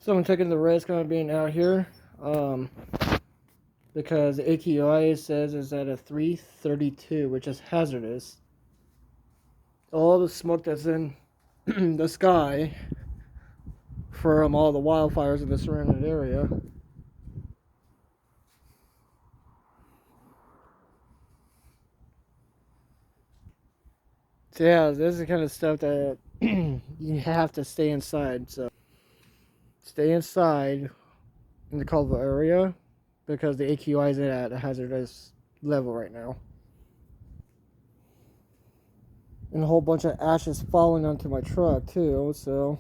So I'm taking the risk on being out here because the AQI says is at a 332, which is hazardous. All the smoke that's in the sky from all the wildfires in the surrounding area. So yeah, this is the kind of stuff that you have to stay inside. So stay inside in the Colville area because the AQI is at a hazardous level right now. And a whole bunch of ashes falling onto my truck too, so